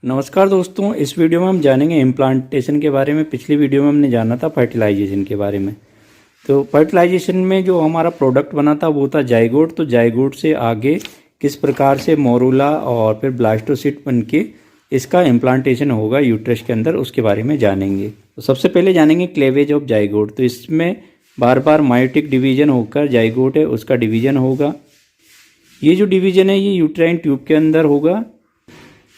नमस्कार दोस्तों, इस वीडियो में हम जानेंगे इम्प्लांटेशन के बारे में। पिछली वीडियो में हमने जाना था फर्टिलाइजेशन के बारे में। तो फर्टिलाइजेशन में जो हमारा प्रोडक्ट बना था वो था जाइगोट। तो जाइगोट से आगे किस प्रकार से मोरूला और फिर ब्लास्टोसिस्ट बनके इसका इम्प्लांटेशन होगा यूट्रस के अंदर, उसके बारे में जानेंगे। तो सबसे पहले जानेंगे क्लेवेज ऑफ जाइगोट। तो इसमें बार बार मायोटिक डिवीजन होकर जाइगोट है उसका डिवीजन होगा। ये जो डिवीजन है ये यूट्राइन ट्यूब के अंदर होगा,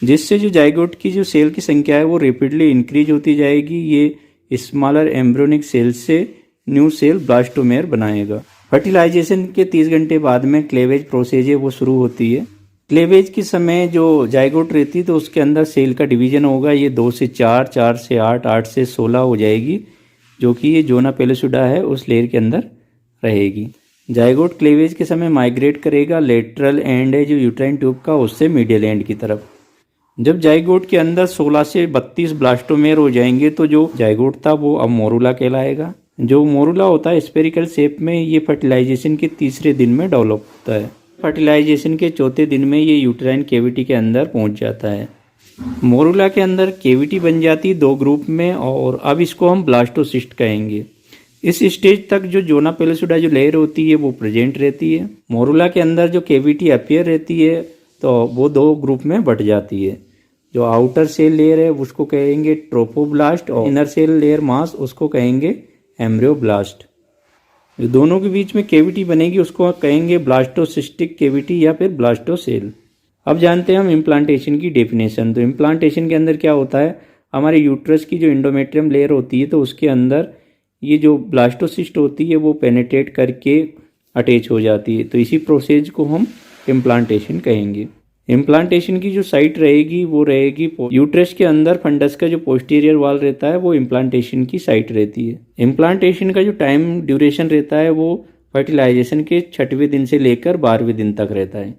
जिससे जो जाइगोट की जो सेल की संख्या है वो रेपिडली इंक्रीज होती जाएगी। ये स्मॉलर एम्ब्रियोनिक सेल से न्यू सेल ब्लास्टोमेर बनाएगा। फर्टिलाइजेशन के 30 घंटे बाद में क्लेवेज प्रोसेस है वो शुरू होती है। क्लेवेज के समय जो जाइगोट रहती है तो उसके अंदर सेल का डिवीजन होगा। ये 2 से 4, 4 से 8, 8 से 16 हो जाएगी, जो कि ये जोना पेलोसिडा है उस लेयर के अंदर रहेगी। जाइगोट क्लेवेज के समय माइग्रेट करेगा लेटरल एंड है जो यूट्राइन ट्यूब का, उससे मीडियल एंड की तरफ। जब जाइगोट के अंदर 16 से 32 ब्लास्टोमेर हो जाएंगे तो जो जाइगोट था वो अब मोरूला कहलाएगा। जो मोरूला होता है स्फेरिकल शेप में, ये फर्टिलाइजेशन के तीसरे दिन में डेवलप होता है। फर्टिलाइजेशन के चौथे दिन में ये यूट्राइन कैविटी के अंदर पहुंच जाता है। मोरूला के अंदर कैविटी बन जाती है 2 ग्रुप में, और अब इसको हम ब्लास्टोसिस्ट कहेंगे। इस स्टेज तक जो जोना पेलोसिडा जो लेयर होती है वो प्रेजेंट रहती है। मोरूला के अंदर जो कैविटी अपीयर रहती है तो वो 2 ग्रुप में बट जाती है। जो आउटर सेल लेयर है उसको कहेंगे ट्रोपोब्लास्ट, और इनर सेल लेयर मास उसको कहेंगे एम्ब्रियोब्लास्ट। जो दोनों के बीच में कैविटी बनेगी उसको कहेंगे ब्लास्टोसिस्टिक कैविटी या फिर ब्लास्टोसेल। अब जानते हैं हम इम्प्लांटेशन की डेफिनेशन। तो इम्प्लांटेशन के अंदर क्या होता है, हमारे यूट्रस की जो एंडोमेट्रियम लेयर होती है तो उसके अंदर ये जो ब्लास्टोसिस्ट होती है वो पेनिट्रेट करके अटैच हो जाती है। तो इसी प्रोसेस को हम इम्प्लांटेशन कहेंगे। इम्प्लांटेशन की जो साइट रहेगी वो रहेगी यूट्रस के अंदर। फंडस का जो पोस्टीरियर वॉल रहता है वो इम्प्लांटेशन की साइट रहती है। इम्प्लांटेशन का जो टाइम ड्यूरेशन रहता है वो फर्टिलाइजेशन के 6वें दिन से लेकर 12वें दिन तक रहता है।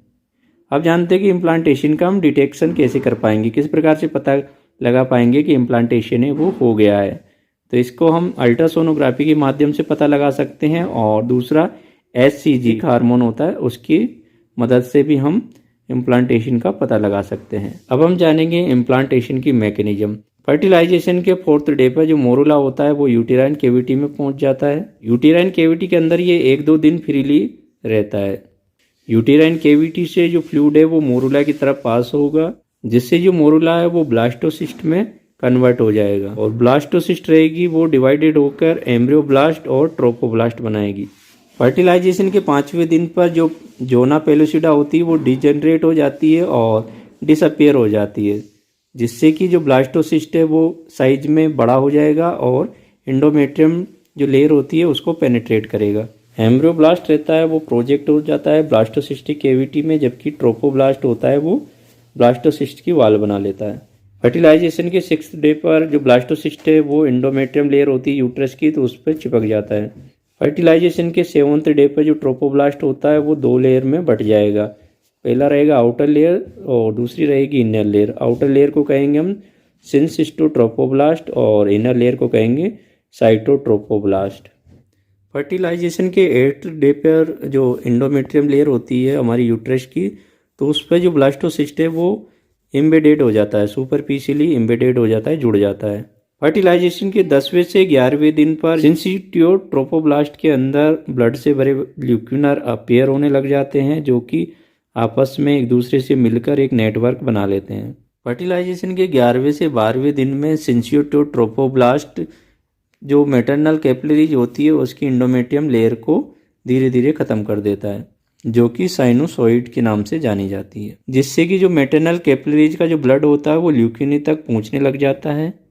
अब जानते हैं कि इम्प्लांटेशन का हम डिटेक्शन कैसे कर पाएंगे, किस प्रकार से पता लगा पाएंगे कि इम्प्लांटेशन है वो हो गया है। तो इसको हम अल्ट्रासोनोग्राफी के माध्यम से पता लगा सकते हैं, और दूसरा HCG हार्मोन होता है उसकी मदद से भी हम इम्प्लांटेशन का पता लगा सकते हैं। अब हम जानेंगे इम्प्लांटेशन की मैकेनिज्म। फर्टिलाइजेशन के 4th डे पर जो मोरूला होता है वो यूटेराइन कैविटी में पहुंच जाता है। यूटेराइन कैविटी के अंदर ये 1-2 दिन फ्रीली रहता है। यूटेराइन कैविटी से जो फ्लूइड है वो मोरूला की तरफ पास होगा, जिससे जो मोरूला है वो ब्लास्टोसिस्ट में कन्वर्ट हो जाएगा, और ब्लास्टोसिस्ट रहेगी वो डिवाइडेड होकर एम्ब्रियोब्लास्ट और ट्रोपोब्लास्ट बनाएगी। फर्टिलाइजेशन के 5वें दिन पर जो जोना पेलोसिडा होती है वो डिजेनरेट हो जाती है और डिसअपियर हो जाती है, जिससे कि जो ब्लास्टोसिस्ट है वो साइज में बड़ा हो जाएगा और एंडोमेट्रियम जो लेयर होती है उसको पेनिट्रेट करेगा। एम्ब्रियोब्लास्ट रहता है वो प्रोजेक्ट हो जाता है ब्लास्टोसिस्टिक कैविटी में, जबकि ट्रोपोब्लास्ट होता है वो ब्लास्टोसिस्ट की वॉल बना लेता है। फर्टिलाइजेशन के 6th डे पर जो ब्लास्टोसिस्ट है वो एंडोमेट्रियम लेयर होती है यूट्रस की, तो उस पर चिपक जाता है। फर्टिलाइजेशन के 7th डे पर जो ट्रोपोब्लास्ट होता है वो 2 लेयर में बट जाएगा। पहला रहेगा आउटर लेयर और दूसरी रहेगी इनर लेयर। आउटर लेयर को कहेंगे हम सिनसिस्टोट्रोपोब्लास्ट और इनर लेयर को कहेंगे साइटोट्रोपोब्लास्ट। फर्टिलाइजेशन के 8th डे पर जो एंडोमेट्रियम लेयर होती है हमारी यूट्रस की, तो उस पर जो ब्लास्टोसिस्ट है वो एम्बेडेड हो जाता है, सुपरफिशियली एम्बेडेड हो जाता है, जुड़ जाता है। फर्टिलाइजेशन के 10वें से 11वें दिन पर सिंसिटियोट्रोपोब्लास्ट के अंदर ब्लड से भरे ल्यूक्यूनर अपीयर होने लग जाते हैं, जो कि आपस में एक दूसरे से मिलकर एक नेटवर्क बना लेते हैं। फर्टिलाइजेशन के 11वें से 12वें दिन में सिंसिटियोट्रोपोब्लास्ट जो मैटरनल कैपिलरीज होती है उसकी एंडोमेट्रियम लेयर को धीरे धीरे ख़त्म कर देता है, जो कि साइनोसॉइड के नाम से जानी जाती है, जिससे कि जो मैटरनल कैपिलरीज का जो ब्लड होता है वो ल्यूक्यूनी तक पहुंचने लग जाता है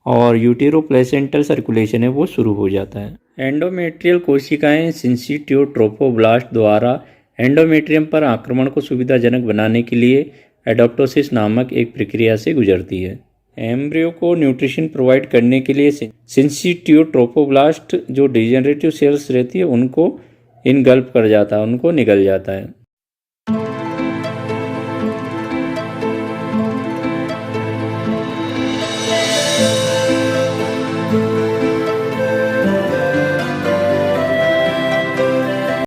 और यूटेरोप्लेसेंटल सर्कुलेशन है वो शुरू हो जाता है। एंडोमेट्रियल कोशिकाएं सिंसिटियोट्रोपोब्लास्ट द्वारा एंडोमेट्रियम पर आक्रमण को सुविधाजनक बनाने के लिए एडोप्टोसिस नामक एक प्रक्रिया से गुजरती है। एम्ब्रियो को न्यूट्रिशन प्रोवाइड करने के लिए सिंसिटियोट्रोपोब्लास्ट जो डिजेनरेटिव सेल्स रहती है उनको इनगल्प कर जाता है, उनको निगल जाता है।